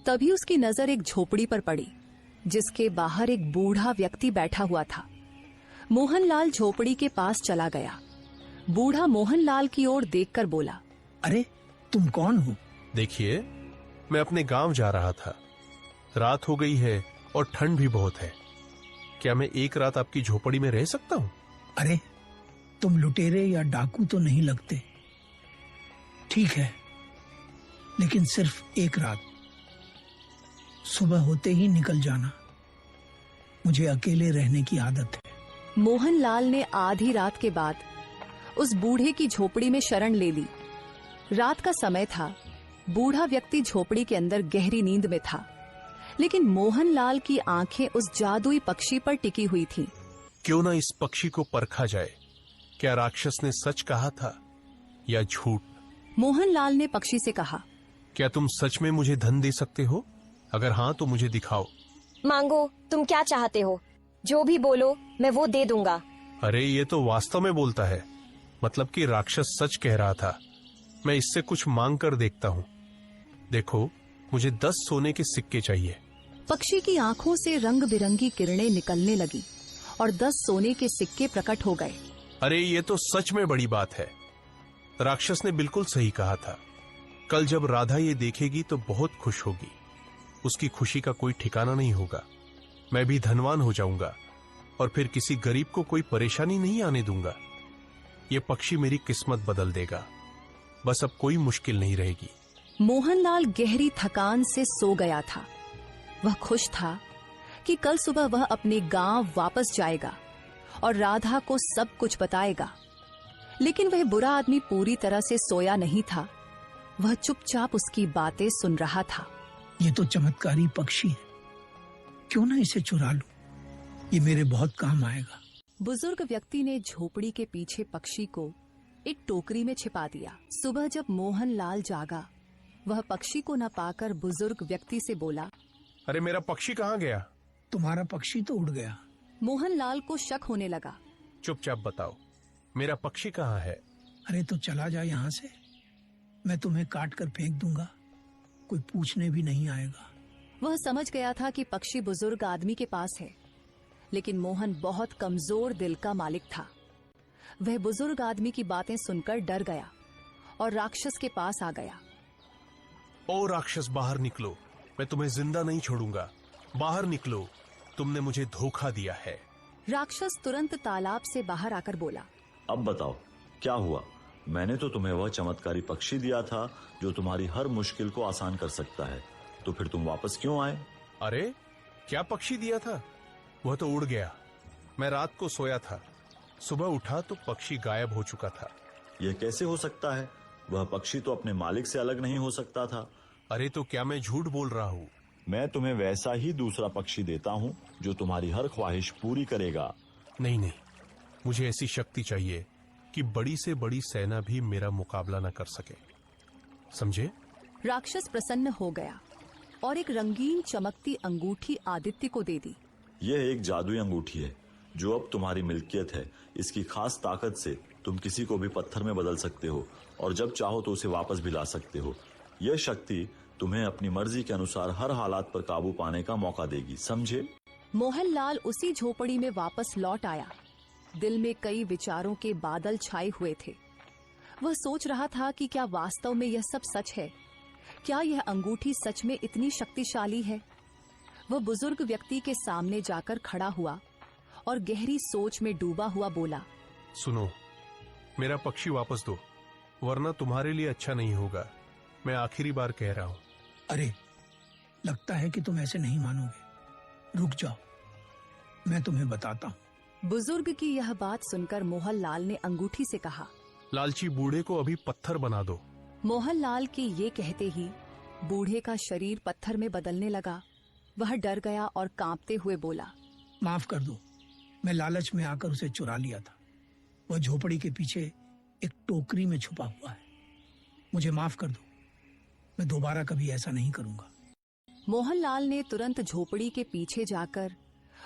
तभी उसकी नजर एक झोपड़ी पर पड़ी, जिसके बाहर एक बूढ़ा व्यक्ति बैठा हुआ था। मोहनलाल झोपड़ी के पास चला गया। बूढ़ा मोहनलाल की ओर देखकर बोला, अरे तुम कौन हो? देखिए, मैं अपने गांव जा रहा था। रात हो गई है और ठंड भी बहुत है। क्या मैं एक रात आपकी झोपड़ी में रह सकता हूँ? अरे तुम लुटेरे या डाकू तो नहीं लगते। ठीक है, लेकिन सिर्फ एक रात। सुबह होते ही निकल जाना। मुझे अकेले रहने की आदत है। मोहनलाल ने आधी रात के बाद उस बूढ़े की झोपड़ी में शरण ले ली। रात का समय था। बूढ़ा व्यक्ति झोपड़ी के अंदर गहरी नींद में था, लेकिन मोहनलाल की आंखें उस जादुई पक्षी पर टिकी हुई थीं। क्यों ना इस पक्षी को परखा जाए। क्या राक्षस ने सच कहा था या झूठ? मोहनलाल ने पक्षी से कहा, क्या तुम सच में मुझे धन दे सकते हो? अगर हाँ तो मुझे दिखाओ। मांगो, तुम क्या चाहते हो? जो भी बोलो मैं वो दे दूंगा। अरे ये तो वास्तव में बोलता है। मतलब कि राक्षस सच कह रहा था। मैं इससे कुछ मांग कर देखता हूँ। देखो, मुझे 10 सोने के सिक्के चाहिए। पक्षी की आंखों से रंग बिरंगी किरणें निकलने लगी और 10 सोने के सिक्के प्रकट हो गए। अरे ये तो सच में बड़ी बात है। राक्षस ने बिल्कुल सही कहा था। कल जब राधा ये देखेगी तो बहुत खुश होगी। उसकी खुशी का कोई ठिकाना नहीं होगा। मैं भी धनवान हो जाऊंगा और फिर किसी गरीब को कोई परेशानी नहीं आने दूंगा। ये पक्षी मेरी किस्मत बदल देगा। बस अब कोई मुश्किल नहीं रहेगी। मोहनलाल गहरी थकान से सो गया था। वह खुश था कि कल सुबह वह अपने गांव वापस जाएगा और राधा को सब कुछ बताएगा। लेकिन वह बुरा आदमी पूरी तरह से सोया नहीं था। वह चुपचाप उसकी बातें सुन रहा था। ये तो चमत्कारी पक्षी है, क्यों ना इसे चुरा लूं? ये मेरे बहुत काम आएगा। बुजुर्ग व्यक्ति ने झोपड़ी के पीछे पक्षी को एक टोकरी में छिपा दिया। सुबह जब मोहनलाल जागा, वह पक्षी को न पाकर बुजुर्ग व्यक्ति से बोला, अरे मेरा पक्षी कहाँ गया? तुम्हारा पक्षी तो उड़ गया। मोहनलाल को शक होने लगा। चुपचाप बताओ, मेरा पक्षी कहाँ है? अरे तो चला जा यहाँ से, मैं तुम्हें काट कर फेंक दूंगा। कोई पूछने भी नहीं आएगा। वह समझ गया था कि पक्षी बुजुर्ग आदमी के पास है, लेकिन मोहन बहुत कमजोर दिल का मालिक था। वह बुजुर्ग आदमी की बातें सुनकर डर गया और राक्षस के पास आ गया। ओ राक्षस, बाहर निकलो। मैं तुम्हें जिंदा नहीं छोड़ूंगा। बाहर निकलो, तुमने मुझे धोखा दिया है। राक्षस तुरंत तालाब से बाहर आकर बोला, अब बताओ क्या हुआ? मैंने तो तुम्हें वह चमत्कारी पक्षी दिया था जो तुम्हारी हर मुश्किल को आसान कर सकता है। तो फिर तुम वापस क्यों आए? अरे क्या पक्षी दिया था? वह तो उड़ गया। मैं रात को सोया था। सुबह उठा तो पक्षी गायब हो चुका था। यह कैसे हो सकता है? वह पक्षी तो अपने मालिक से अलग नहीं हो सकता था। अरे तो क्या मैं झूठ बोल रहा हूँ? मैं तुम्हें वैसा ही दूसरा पक्षी देता हूँ जो तुम्हारी हर ख्वाहिश पूरी करेगा। नहीं नहीं, मुझे ऐसी शक्ति चाहिए कि बड़ी से बड़ी सेना भी मेरा मुकाबला न कर सके। समझे? राक्षस प्रसन्न हो गया और एक रंगीन चमकती अंगूठी आदित्य को दे दी। यह एक जादुई अंगूठी है जो अब तुम्हारी मिल्कियत है। इसकी खास ताकत से तुम किसी को भी पत्थर में बदल सकते हो और जब चाहो तो उसे वापस भी ला सकते हो। यह शक्ति तुम्हें अपनी मर्जी के अनुसार हर हालात पर काबू पाने का मौका देगी। समझे? मोहनलाल उसी झोपड़ी में वापस लौट आया। दिल में कई विचारों के बादल छाए हुए थे। वह सोच रहा था कि क्या वास्तव में यह सब सच है? क्या यह अंगूठी सच में इतनी शक्तिशाली है? वह बुजुर्ग व्यक्ति के सामने जाकर खड़ा हुआ और गहरी सोच में डूबा हुआ बोला, सुनो, मेरा पक्षी वापस दो, वरना तुम्हारे लिए अच्छा नहीं होगा। मैं आखिरी बार कह रहा हूँ। अरे लगता है कि तुम ऐसे नहीं मानोगे। रुक जाओ, मैं तुम्हें बताता हूँ। बुजुर्ग की यह बात सुनकर मोहनलाल ने अंगूठी से कहा, लालची बूढ़े को अभी पत्थर बना दो। मोहनलाल के ये कहते ही बूढ़े का शरीर पत्थर में बदलने लगा। वह डर गया और कांपते हुए बोला, माफ कर दो, मैं लालच में आकर उसे चुरा लिया था। वह झोपड़ी के पीछे एक टोकरी में छुपा हुआ है। मुझे माफ कर दो, मैं दोबारा कभी ऐसा नहीं करूंगा। मोहनलाल ने तुरंत झोपड़ी के पीछे जाकर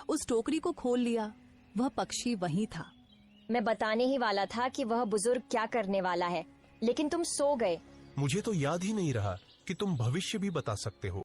उस टोकरी को खोल लिया। वह पक्षी वहीं था। मैं बताने ही वाला था कि वह बुजुर्ग क्या करने वाला है, लेकिन तुम सो गए। मुझे तो याद ही नहीं रहा कि तुम भविष्य भी बता सकते हो।